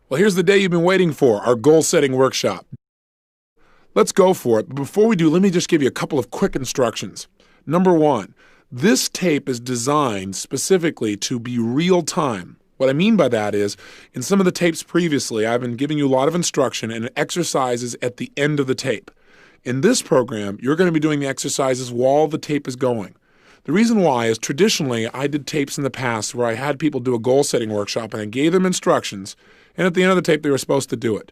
Well, here's the day you've been waiting for, our goal-setting workshop. Let's go for it. But before we do, let me just give you a couple of quick instructions. Number one, this tape is designed specifically to be real time. What I mean by that is, in some of the tapes previously, I've been giving you a lot of instruction and exercises at the end of the tape. In this program, you're going to be doing the exercises while the tape is going. The reason why is traditionally I did tapes in the past where I had people do a goal-setting workshop and I gave them instructions, and at the end of the tape they were supposed to do it.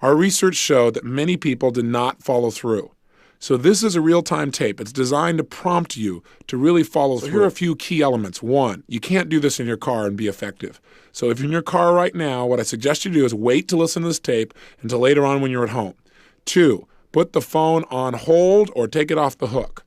Our research showed that many people did not follow through. So this is a real-time tape. It's designed to prompt you to really follow through. Here are a few key elements. One, you can't do this in your car and be effective. So if you're in your car right now, what I suggest you do is wait to listen to this tape until later on when you're at home. Two, put the phone on hold or take it off the hook.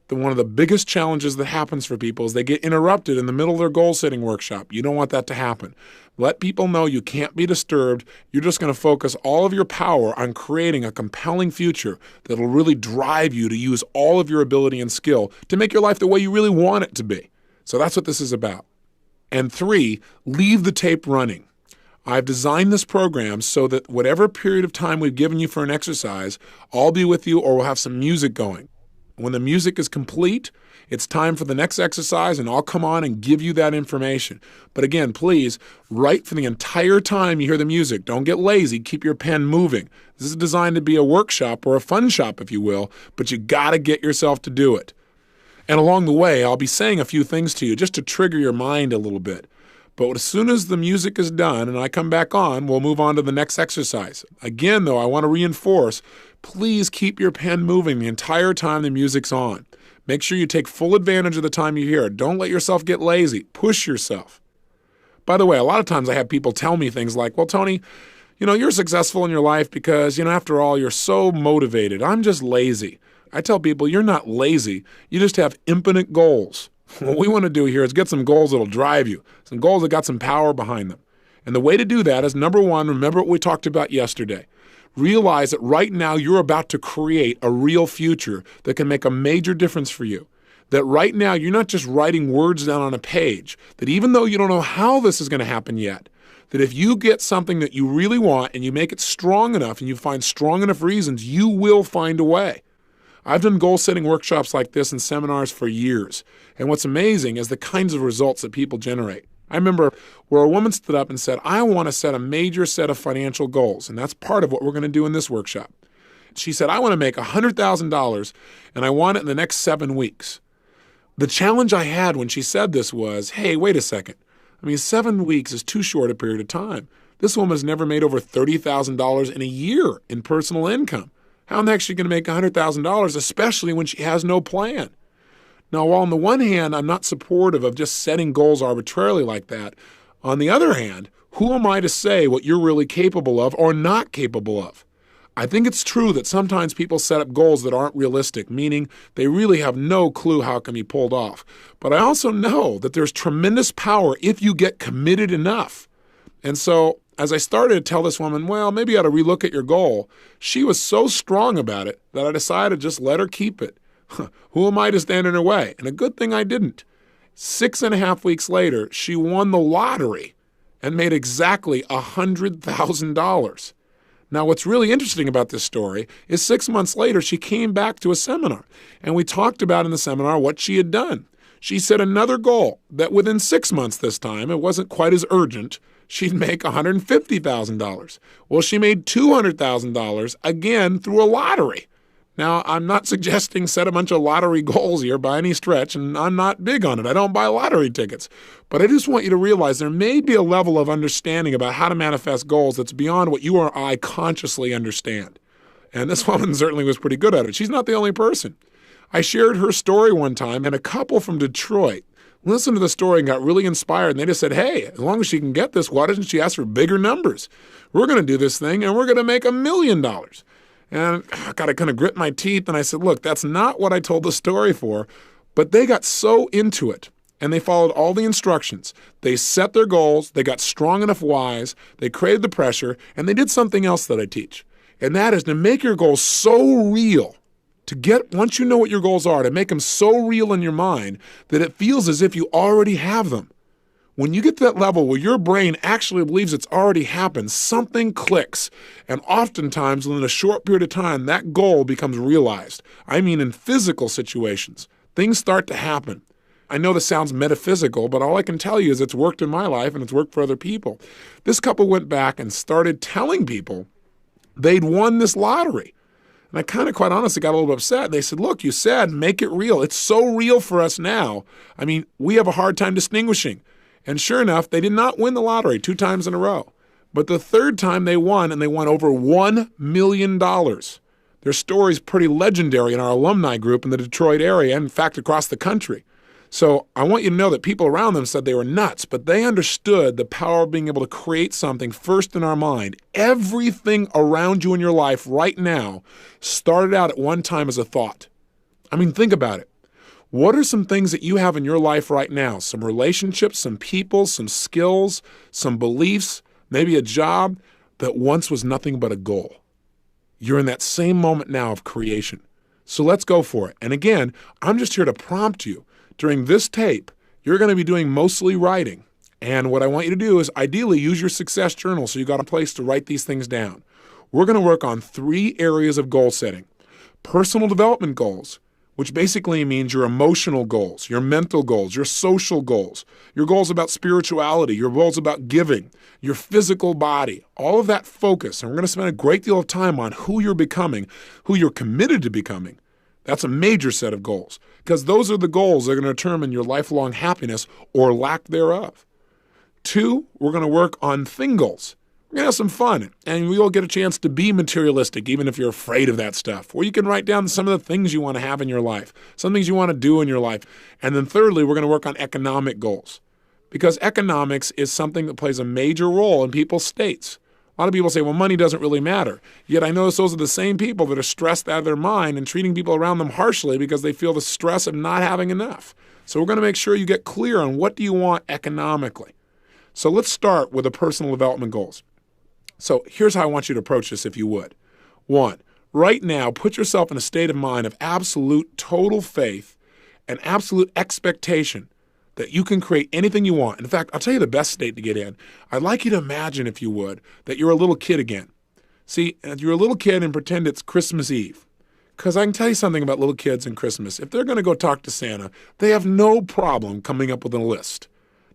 One of the biggest challenges that happens for people is they get interrupted in the middle of their goal-setting workshop. You don't want that to happen. Let people know you can't be disturbed. You're just going to focus all of your power on creating a compelling future that will really drive you to use all of your ability and skill to make your life the way you really want it to be. So that's what this is about. And three, leave the tape running. I've designed this program so that whatever period of time we've given you for an exercise, I'll be with you or we'll have some music going. When the music is complete, it's time for the next exercise, and I'll come on and give you that information. But again, please, write for the entire time you hear the music. Don't get lazy. Keep your pen moving. This is designed to be a workshop or a fun shop, if you will, but you got to get yourself to do it. And along the way, I'll be saying a few things to you just to trigger your mind a little bit. But as soon as the music is done and I come back on, we'll move on to the next exercise. Again, though, I want to reinforce, please keep your pen moving the entire time the music's on. Make sure you take full advantage of the time you hear it. Don't let yourself get lazy. Push yourself. By the way, a lot of times I have people tell me things like, well, Tony, you're successful in your life because, after all, you're so motivated. I'm just lazy. I tell people, you're not lazy. You just have infinite goals. What we want to do here is get some goals that'll drive you, some goals that got some power behind them. And the way to do that is, number one, remember what we talked about yesterday. Realize that right now you're about to create a real future that can make a major difference for you. That right now you're not just writing words down on a page, that even though you don't know how this is going to happen yet, that if you get something that you really want and you make it strong enough and you find strong enough reasons, you will find a way. I've done goal-setting workshops like this and seminars for years. And what's amazing is the kinds of results that people generate. I remember where a woman stood up and said, I want to set a major set of financial goals. And that's part of what we're going to do in this workshop. She said, I want to make $100,000 and I want it in the next 7 weeks. The challenge I had when she said this was, hey, wait a second. 7 weeks is too short a period of time. This woman has never made over $30,000 in a year in personal income. How in the heck is she going to make $100,000, especially when she has no plan? Now, while on the one hand, I'm not supportive of just setting goals arbitrarily like that, on the other hand, who am I to say what you're really capable of or not capable of? I think it's true that sometimes people set up goals that aren't realistic, meaning they really have no clue how it can be pulled off. But I also know that there's tremendous power if you get committed enough. And so, as I started to tell this woman, well, maybe you ought to relook at your goal, she was so strong about it that I decided to just let her keep it. Who am I to stand in her way? And a good thing I didn't. 6.5 weeks later, she won the lottery and made exactly $100,000. Now, what's really interesting about this story is 6 months later, she came back to a seminar, and we talked about in the seminar what she had done. She set another goal that within 6 months this time, it wasn't quite as urgent, she'd make $150,000. Well, she made $200,000 again through a lottery. Now, I'm not suggesting set a bunch of lottery goals here by any stretch, and I'm not big on it. I don't buy lottery tickets. But I just want you to realize there may be a level of understanding about how to manifest goals that's beyond what you or I consciously understand. And this woman certainly was pretty good at it. She's not the only person. I shared her story one time, and a couple from Detroit listened to the story and got really inspired. And they just said, hey, as long as she can get this, why doesn't she ask for bigger numbers? We're going to do this thing, and we're going to make $1 million. And I got to kind of grit my teeth, and I said, look, that's not what I told the story for. But they got so into it, and they followed all the instructions. They set their goals, they got strong enough whys, they created the pressure, and they did something else that I teach. And that is to make your goals so real, once you know what your goals are, to make them so real in your mind that it feels as if you already have them. When you get to that level where your brain actually believes it's already happened, something clicks. And oftentimes, within a short period of time, that goal becomes realized. I mean, in physical situations, things start to happen. I know this sounds metaphysical, but all I can tell you is it's worked in my life and it's worked for other people. This couple went back and started telling people they'd won this lottery. And I kind of, quite honestly, got a little bit upset. They said, look, you said make it real. It's so real for us now. I mean, we have a hard time distinguishing. And sure enough, they did not win the lottery 2 times in a row. But the 3rd time they won, and they won over $1 million. Their story's pretty legendary in our alumni group in the Detroit area, and in fact, across the country. So I want you to know that people around them said they were nuts, but they understood the power of being able to create something first in our mind. Everything around you in your life right now started out at one time as a thought. I mean, think about it. What are some things that you have in your life right now? Some relationships, some people, some skills, some beliefs, maybe a job that once was nothing but a goal. You're in that same moment now of creation. So let's go for it. And again, I'm just here to prompt you. During this tape, you're going to be doing mostly writing. And what I want you to do is ideally use your success journal so you got a place to write these things down. We're going to work on 3 areas of goal setting. Personal development goals, which basically means your emotional goals, your mental goals, your social goals, your goals about spirituality, your goals about giving, your physical body, all of that focus. And we're going to spend a great deal of time on who you're becoming, who you're committed to becoming. That's a major set of goals because those are the goals that are going to determine your lifelong happiness or lack thereof. 2, we're going to work on thing goals. We're going to have some fun, and we'll get a chance to be materialistic, even if you're afraid of that stuff. Or you can write down some of the things you want to have in your life, some things you want to do in your life. And then thirdly, we're going to work on economic goals because economics is something that plays a major role in people's states. A lot of people say, well, money doesn't really matter. Yet I notice those are the same people that are stressed out of their mind and treating people around them harshly because they feel the stress of not having enough. So we're going to make sure you get clear on what do you want economically. So let's start with the personal development goals. So here's how I want you to approach this if you would. 1, right now, put yourself in a state of mind of absolute total faith and absolute expectation that you can create anything you want. In fact, I'll tell you the best state to get in. I'd like you to imagine, if you would, that you're a little kid again. See, you're a little kid and pretend it's Christmas Eve. Because I can tell you something about little kids and Christmas. If they're going to go talk to Santa, they have no problem coming up with a list.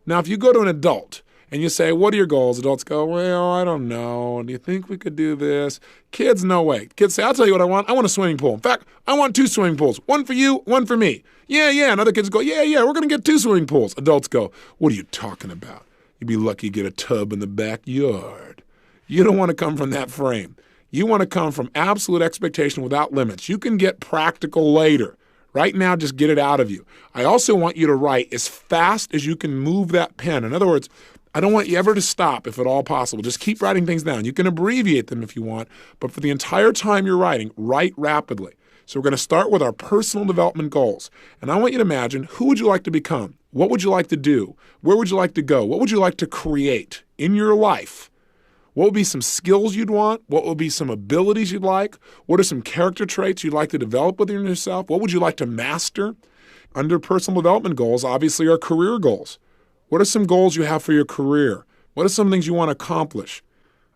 Now, if you go to an adult and you say, what are your goals? Adults go, well, I don't know. Do you think we could do this? Kids, no way. Kids say, I'll tell you what I want. I want a swimming pool. In fact, I want 2 swimming pools. 1 for you, 1 for me. Yeah. And other kids go, yeah, we're going to get 2 swimming pools. Adults go, what are you talking about? You'd be lucky to get a tub in the backyard. You don't want to come from that frame. You want to come from absolute expectation without limits. You can get practical later. Right now, just get it out of you. I also want you to write as fast as you can move that pen. In other words, I don't want you ever to stop if at all possible. Just keep writing things down. You can abbreviate them if you want, but for the entire time you're writing, write rapidly. So we're going to start with our personal development goals. And I want you to imagine, who would you like to become? What would you like to do? Where would you like to go? What would you like to create in your life? What would be some skills you'd want? What would be some abilities you'd like? What are some character traits you'd like to develop within yourself? What would you like to master? Under personal development goals, obviously, are career goals. What are some goals you have for your career? What are some things you want to accomplish?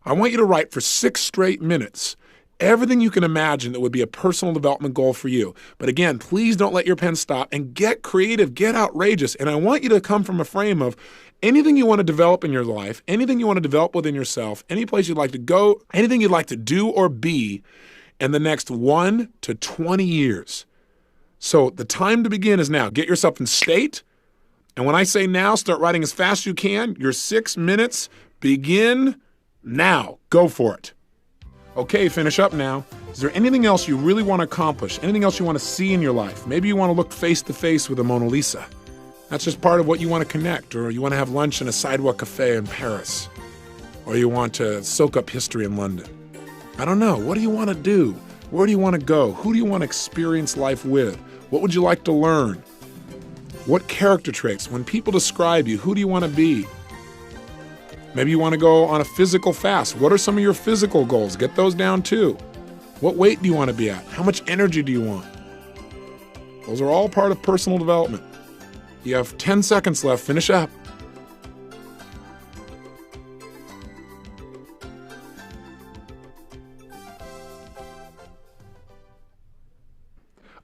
I want you to write for 6 straight minutes everything you can imagine that would be a personal development goal for you. But again, please don't let your pen stop and get creative, get outrageous. And I want you to come from a frame of anything you want to develop in your life, anything you want to develop within yourself, any place you'd like to go, anything you'd like to do or be in the next 1 to 20 years. So the time to begin is now. Get yourself in state. And when I say now, start writing as fast as you can. Your 6 minutes begin now. Go for it. Okay, finish up now. Is there anything else you really want to accomplish? Anything else you want to see in your life? Maybe you want to look face to face with the Mona Lisa. That's just part of what you want to connect. Or you want to have lunch in a sidewalk cafe in Paris. Or you want to soak up history in London. I don't know. What do you want to do? Where do you want to go? Who do you want to experience life with? What would you like to learn? What character traits? When people describe you, who do you want to be? Maybe you want to go on a physical fast. What are some of your physical goals? Get those down too. What weight do you want to be at? How much energy do you want? Those are all part of personal development. You have 10 seconds left. Finish up.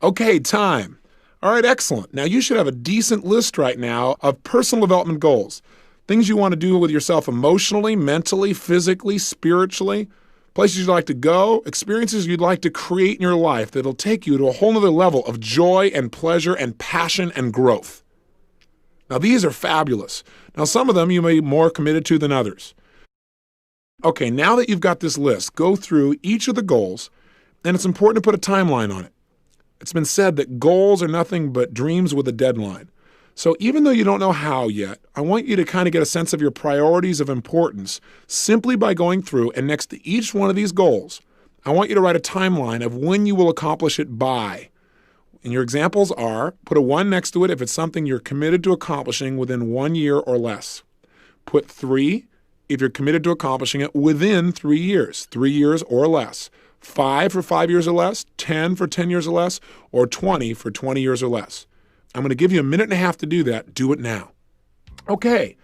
Okay, time. All right, excellent. Now you should have a decent list right now of personal development goals. Things you want to do with yourself emotionally, mentally, physically, spiritually, places you'd like to go, experiences you'd like to create in your life that'll take you to a whole nother level of joy and pleasure and passion and growth. Now these are fabulous. Now some of them you may be more committed to than others. Okay, now that you've got this list, go through each of the goals, and it's important to put a timeline on it. It's been said that goals are nothing but dreams with a deadline. So even though you don't know how yet, I want you to kind of get a sense of your priorities of importance simply by going through, and next to each one of these goals, I want you to write a timeline of when you will accomplish it by. And your examples are, put a 1 next to it if it's something you're committed to accomplishing within 1 year or less. Put 3 if you're committed to accomplishing it within 3 years, 3 years or less. 5 for 5 years or less, 10 for 10 years or less, or 20 for 20 years or less. I'm going to give you a minute and a half to do that. Do it now. Okay,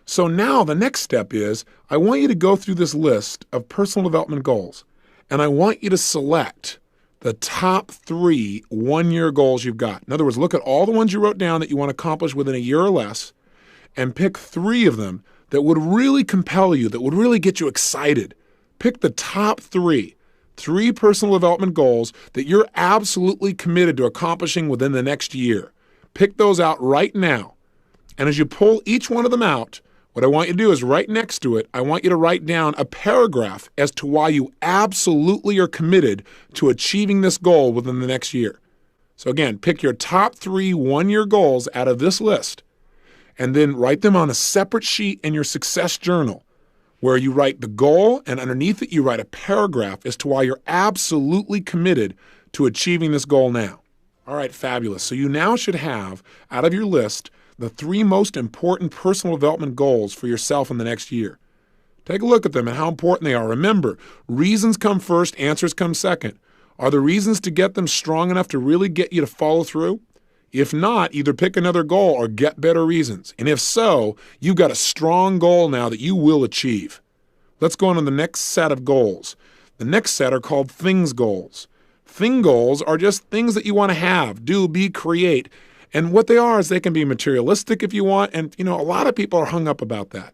so now the next step is I want you to go through this list of personal development goals, and I want you to select the top 3 one-year goals you've got. In other words, look at all the ones you wrote down that you want to accomplish within a year or less, and pick 3 of them that would really compel you, that would really get you excited. Pick the top 3 personal development goals that you're absolutely committed to accomplishing within the next year. Pick those out right now. And as you pull each one of them out, what I want you to do is right next to it, I want you to write down a paragraph as to why you absolutely are committed to achieving this goal within the next year. So again, pick your top 3 one-year goals out of this list, and then write them on a separate sheet in your success journal, where you write the goal, and underneath it you write a paragraph as to why you're absolutely committed to achieving this goal now. All right, fabulous. So you now should have, out of your list, the 3 most important personal development goals for yourself in the next year. Take a look at them and how important they are. Remember, reasons come first, answers come second. Are the reasons to get them strong enough to really get you to follow through? If not, either pick another goal or get better reasons. And if so, you've got a strong goal now that you will achieve. Let's go on to the next set of goals. The next set are called things goals. Thing goals are just things that you want to have, do, be, create. And what they are is they can be materialistic if you want. And, a lot of people are hung up about that.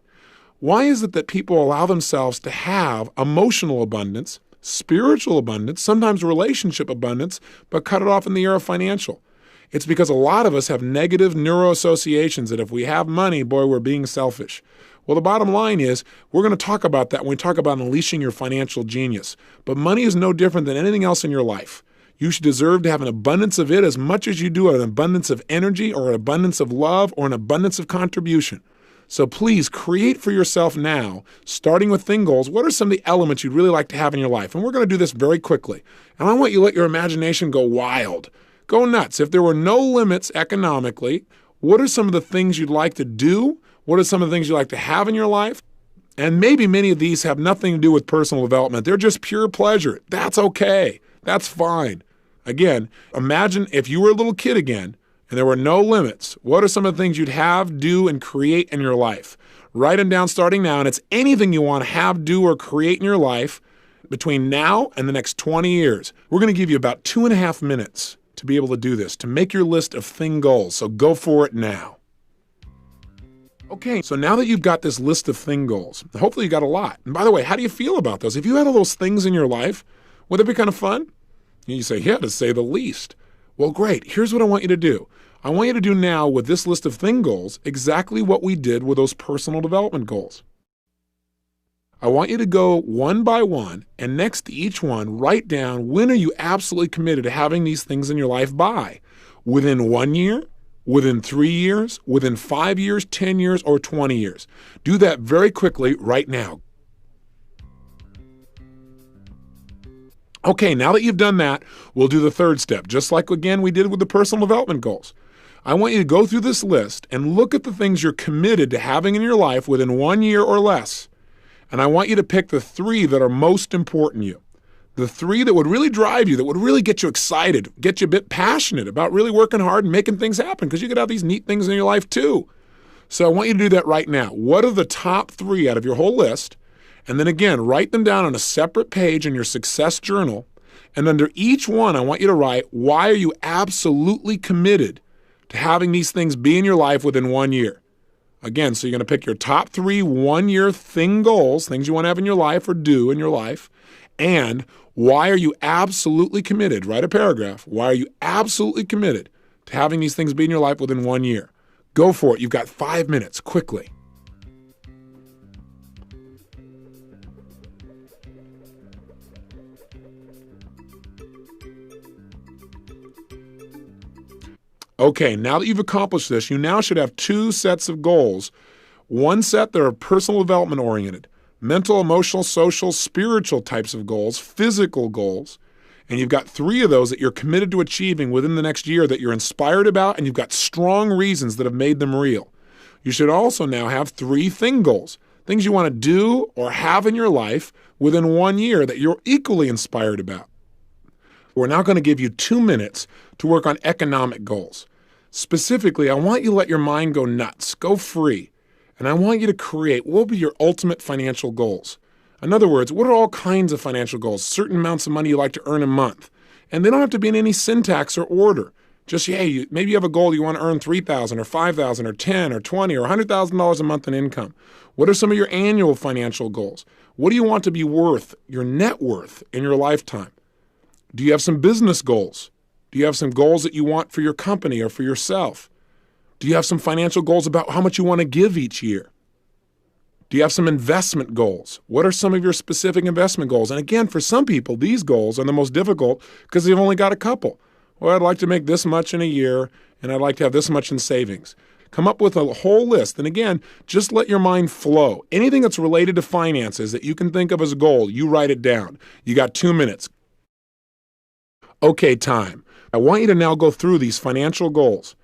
Why is it that people allow themselves to have emotional abundance, spiritual abundance, sometimes relationship abundance, but cut it off in the area of financial? It's because a lot of us have negative neuroassociations that if we have money, boy, we're being selfish. Well, the bottom line is we're going to talk about that when we talk about unleashing your financial genius. But money is no different than anything else in your life. You should deserve to have an abundance of it as much as you do an abundance of energy or an abundance of love or an abundance of contribution. So please create for yourself now, starting with thing goals, what are some of the elements you'd really like to have in your life? And we're going to do this very quickly. And I want you to let your imagination go wild. Go nuts. If there were no limits economically, what are some of the things you'd like to do? What are some of the things you'd like to have in your life? And maybe many of these have nothing to do with personal development. They're just pure pleasure. That's okay. That's fine. Again, imagine if you were a little kid again and there were no limits. What are some of the things you'd have, do, and create in your life? Write them down starting now, and it's anything you want to have, do, or create in your life between now and the next 20 years. We're going to give you about 2.5 minutes to be able to do this, to make your list of thing goals. So go for it now. Okay, so now that you've got this list of thing goals, hopefully you got a lot. And by the way, how do you feel about those? If you had all those things in your life, would it be kind of fun? And you say, yeah, to say the least. Well, great. Here's what I want you to do. I want you to do now with this list of thing goals exactly what we did with those personal development goals. I want you to go one by one, and next to each one, write down when are you absolutely committed to having these things in your life by? Within 1 year? Within 3 years? Within 5 years, 10 years, or 20 years? Do that very quickly right now. Okay, now that you've done that, we'll do the third step, just like, again, we did with the personal development goals. I want you to go through this list and look at the things you're committed to having in your life within 1 year or less. And I want you to pick the 3 that are most important to you. The 3 that would really drive you, that would really get you excited, get you a bit passionate about really working hard and making things happen, because you could have these neat things in your life too. So I want you to do that right now. What are the top 3 out of your whole list? And then again, write them down on a separate page in your success journal. And under each one, I want you to write, why are you absolutely committed to having these things be in your life within 1 year? Again, so you're going to pick your top 3 one-year goals, things you want to have in your life or do in your life, and why are you absolutely committed? Write a paragraph. Why are you absolutely committed to having these things be in your life within 1 year? Go for it. You've got 5 minutes, quickly. Okay, now that you've accomplished this, you now should have 2 sets of goals. One set that are personal development oriented, mental, emotional, social, spiritual types of goals, physical goals. And you've got 3 of those that you're committed to achieving within the next year that you're inspired about, and you've got strong reasons that have made them real. You should also now have 3 thing goals, things you want to do or have in your life within 1 year that you're equally inspired about. We're now going to give you 2 minutes to work on economic goals. Specifically, I want you to let your mind go nuts, go free, and I want you to create what will be your ultimate financial goals. In other words, what are all kinds of financial goals, certain amounts of money you like to earn a month? And they don't have to be in any syntax or order. Just, hey, maybe you have a goal you want to earn $3,000 or $5,000 or $10,000 or $20,000 or $100,000 a month in income. What are some of your annual financial goals? What do you want to be worth, your net worth, in your lifetime? Do you have some business goals? Do you have some goals that you want for your company or for yourself? Do you have some financial goals about how much you want to give each year? Do you have some investment goals? What are some of your specific investment goals? And again, for some people, these goals are the most difficult because they've only got a couple. Well, I'd like to make this much in a year, and I'd like to have this much in savings. Come up with a whole list. And again, just let your mind flow. Anything that's related to finances that you can think of as a goal, you write it down. You got 2 minutes. Okay, time. I want you to now go through these financial goals.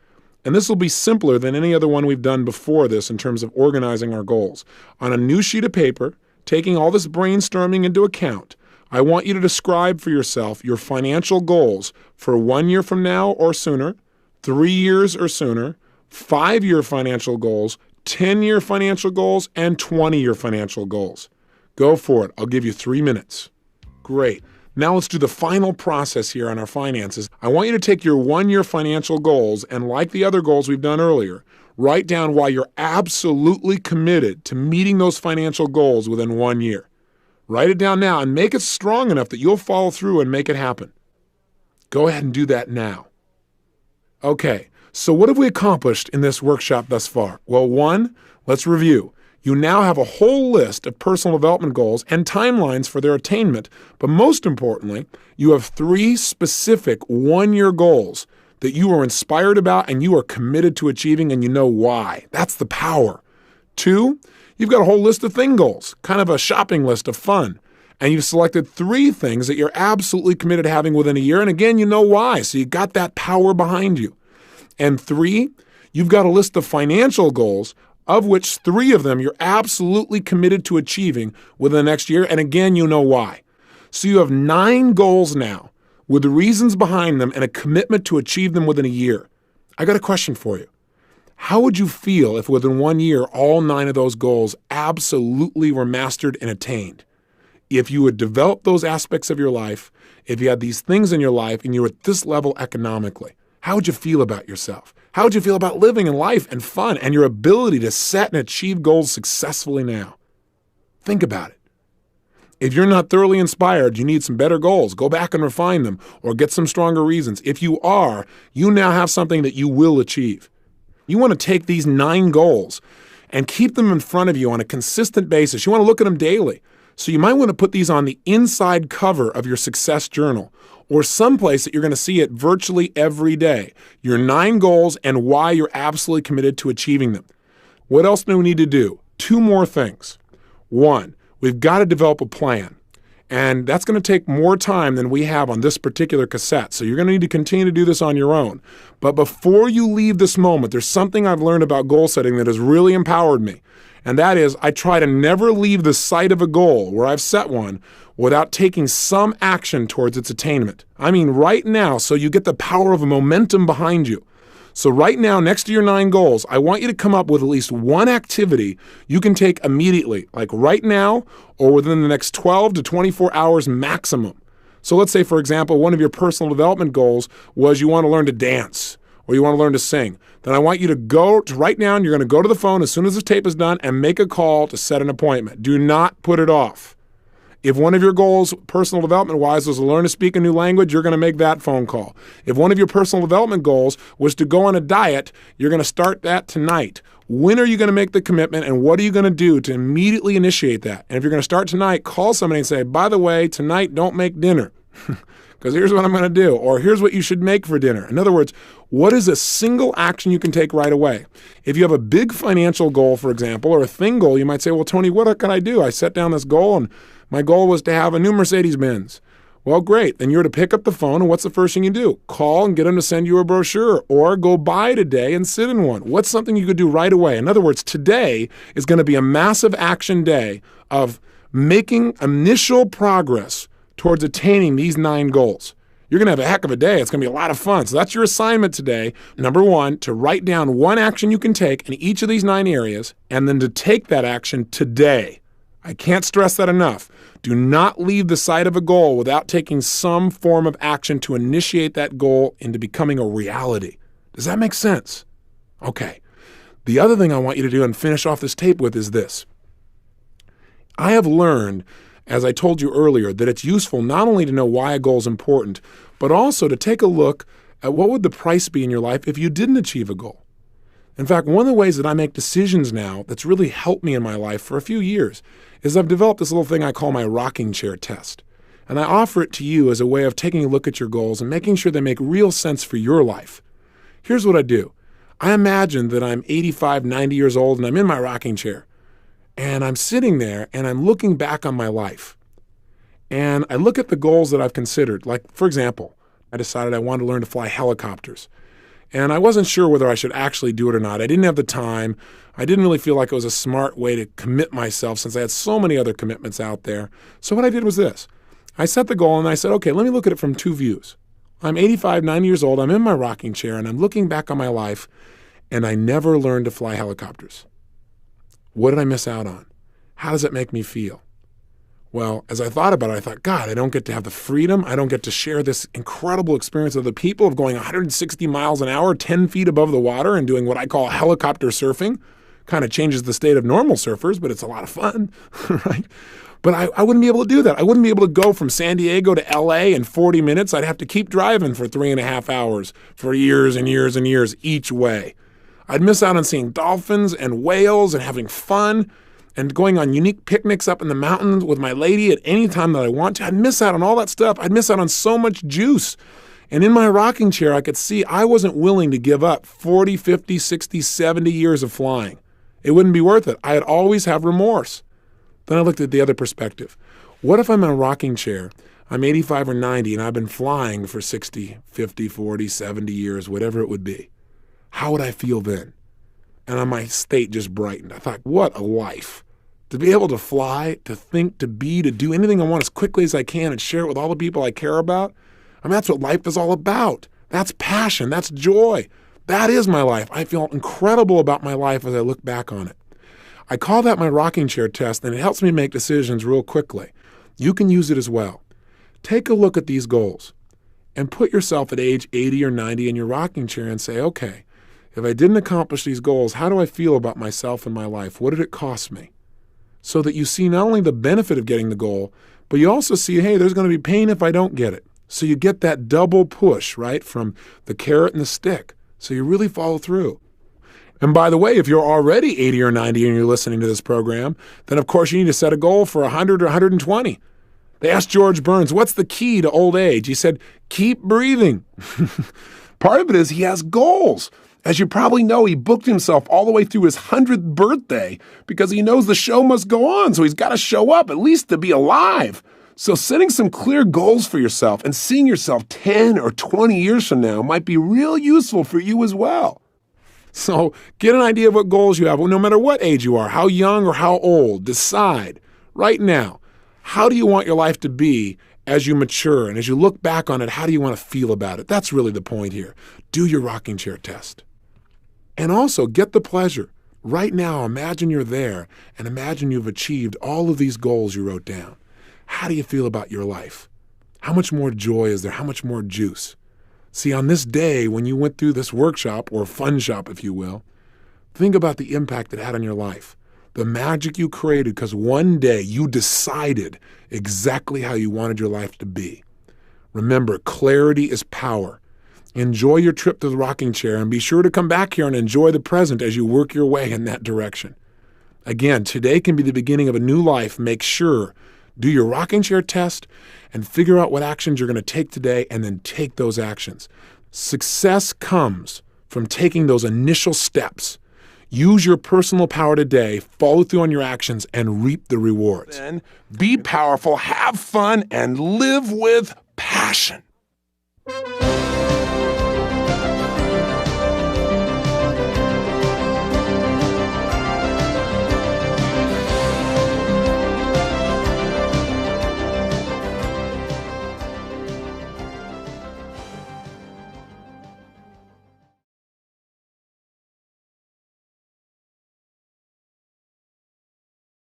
And this will be simpler than any other one we've done before this in terms of organizing our goals. On a new sheet of paper, taking all this brainstorming into account, I want you to describe for yourself your financial goals for 1 year from now or sooner, 3 years or sooner, 5-year financial goals, 10-year financial goals, and 20-year financial goals. Go for it. I'll give you 3 minutes. Great. Now let's do the final process here on our finances. I want you to take your 1-year financial goals and, like the other goals we've done earlier, write down why you're absolutely committed to meeting those financial goals within 1 year. Write it down now and make it strong enough that you'll follow through and make it happen. Go ahead and do that now. Okay, so what have we accomplished in this workshop thus far? Well, 1, let's review. You now have a whole list of personal development goals and timelines for their attainment, but most importantly, you have 3 specific 1-year goals that you are inspired about and you are committed to achieving, and you know why. That's the power. 2, you've got a whole list of thing goals, kind of a shopping list of fun, and you've selected 3 things that you're absolutely committed to having within a year, and again, you know why, so you got that power behind you. And 3, you've got a list of financial goals, of which 3 of them you're absolutely committed to achieving within the next year, and again, you know why. So you have 9 goals now with the reasons behind them and a commitment to achieve them within a year. I got a question for you. How would you feel if within 1 year all 9 of those goals absolutely were mastered and attained? If you had developed those aspects of your life, if you had these things in your life and you were at this level economically, how would you feel about yourself? How would you feel about living and life and fun and your ability to set and achieve goals successfully now? Think about it. If you're not thoroughly inspired, you need some better goals. Go back and refine them or get some stronger reasons. If you are, you now have something that you will achieve. You want to take these 9 goals and keep them in front of you on a consistent basis. You want to look at them daily. So you might want to put these on the inside cover of your success journal or someplace that you're going to see it virtually every day. Your 9 goals and why you're absolutely committed to achieving them. What else do we need to do? 2 more things. 1, we've got to develop a plan. And that's going to take more time than we have on this particular cassette. So you're going to need to continue to do this on your own. But before you leave this moment, there's something I've learned about goal setting that has really empowered me. And that is, I try to never leave the sight of a goal where I've set one without taking some action towards its attainment. I mean, right now, so you get the power of a momentum behind you. So right now, next to your 9 goals, I want you to come up with at least one activity you can take immediately, like right now or within the next 12 to 24 hours maximum. So let's say, for example, one of your personal development goals was you want to learn to dance or you want to learn to sing. Then I want you to go to right now, and you're going to go to the phone as soon as this tape is done and make a call to set an appointment. Do not put it off. If one of your goals, personal development-wise, was to learn to speak a new language, you're going to make that phone call. If one of your personal development goals was to go on a diet, you're going to start that tonight. When are you going to make the commitment, and what are you going to do to immediately initiate that? And if you're going to start tonight, call somebody and say, by the way, tonight don't make dinner because here's what I'm going to do, or here's what you should make for dinner. In other words, what is a single action you can take right away? If you have a big financial goal, for example, or a thing goal, you might say, well, Tony, what can I do? I set down this goal, and my goal was to have a new Mercedes-Benz. Well, great. Then you're to pick up the phone, and what's the first thing you do? Call and get them to send you a brochure, or go buy today and sit in one. What's something you could do right away? In other words, today is going to be a massive action day of making initial progress towards attaining these 9 goals. You're going to have a heck of a day. It's going to be a lot of fun. So that's your assignment today. Number 1, to write down one action you can take in each of these 9 areas, and then to take that action today. I can't stress that enough. Do not leave the sight of a goal without taking some form of action to initiate that goal into becoming a reality. Does that make sense? Okay. The other thing I want you to do and finish off this tape with is this. I have learned, as I told you earlier, that it's useful not only to know why a goal is important, but also to take a look at what would the price be in your life if you didn't achieve a goal. In fact, one of the ways that I make decisions now that's really helped me in my life for a few years is I've developed this little thing I call my rocking chair test. And I offer it to you as a way of taking a look at your goals and making sure they make real sense for your life. Here's what I do. I imagine that I'm 85, 90 years old and I'm in my rocking chair. And I'm sitting there and I'm looking back on my life. And I look at the goals that I've considered. Like, for example, I decided I wanted to learn to fly helicopters. And I wasn't sure whether I should actually do it or not. I didn't have the time. I didn't really feel like it was a smart way to commit myself since I had so many other commitments out there. So what I did was this. I set the goal and I said, okay, let me look at it from 2 views. I'm 85, 90 years old. I'm in my rocking chair and I'm looking back on my life and I never learned to fly helicopters. What did I miss out on? How does it make me feel? Well, as I thought about it, I thought, God, I don't get to have the freedom. I don't get to share this incredible experience of the people of going 160 miles an hour, 10 feet above the water and doing what I call helicopter surfing. Kind of changes the state of normal surfers, but it's a lot of fun, right? But I wouldn't be able to do that. I wouldn't be able to go from San Diego to LA in 40 minutes. I'd have to keep driving for 3.5 hours for years and years and years each way. I'd miss out on seeing dolphins and whales and having fun and going on unique picnics up in the mountains with my lady at any time that I want to. I'd miss out on all that stuff. I'd miss out on so much juice. And in my rocking chair, I could see I wasn't willing to give up 40, 50, 60, 70 years of flying. It wouldn't be worth it. I'd always have remorse. Then I looked at the other perspective. What if I'm in a rocking chair, I'm 85 or 90, and I've been flying for 60, 50, 40, 70 years, whatever it would be? How would I feel then? And my state just brightened. I thought, what a life. To be able to fly, to think, to be, to do anything I want as quickly as I can and share it with all the people I care about. I mean, that's what life is all about. That's passion. That's joy. That is my life. I feel incredible about my life as I look back on it. I call that my rocking chair test, and it helps me make decisions real quickly. You can use it as well. Take a look at these goals and put yourself at age 80 or 90 in your rocking chair and say, okay, if I didn't accomplish these goals, how do I feel about myself and my life? What did it cost me? So that you see not only the benefit of getting the goal, but you also see, hey, there's going to be pain if I don't get it. So you get that double push, right, from the carrot and the stick. So you really follow through. And by the way, if you're already 80 or 90 and you're listening to this program, then of course you need to set a goal for 100 or 120. They asked George Burns, what's the key to old age? He said, keep breathing. Part of it is he has goals. As you probably know, he booked himself all the way through his 100th birthday because he knows the show must go on, so he's got to show up, at least to be alive. So setting some clear goals for yourself and seeing yourself 10 or 20 years from now might be real useful for you as well. So get an idea of what goals you have, no matter what age you are, how young or how old. Decide right now, how do you want your life to be as you mature? And as you look back on it, how do you want to feel about it? That's really the point here. Do your rocking chair test. And also get the pleasure. Right now, imagine you're there and imagine you've achieved all of these goals you wrote down. How do you feel about your life? how much more joy is there? How much more juice? See, on this day, when you went through this workshop, or fun shop, if you will, think about the impact it had on your life. The magic you created because one day you decided exactly how you wanted your life to be. Remember, clarity is power. Enjoy your trip to the rocking chair and be sure to come back here and enjoy the present as you work your way in that direction. Again, today can be the beginning of a new life. Make sure, do your rocking chair test and figure out what actions you're going to take today and then take those actions. Success comes from taking those initial steps. Use your personal power today, follow through on your actions, and reap the rewards. Then be powerful, have fun, and live with passion.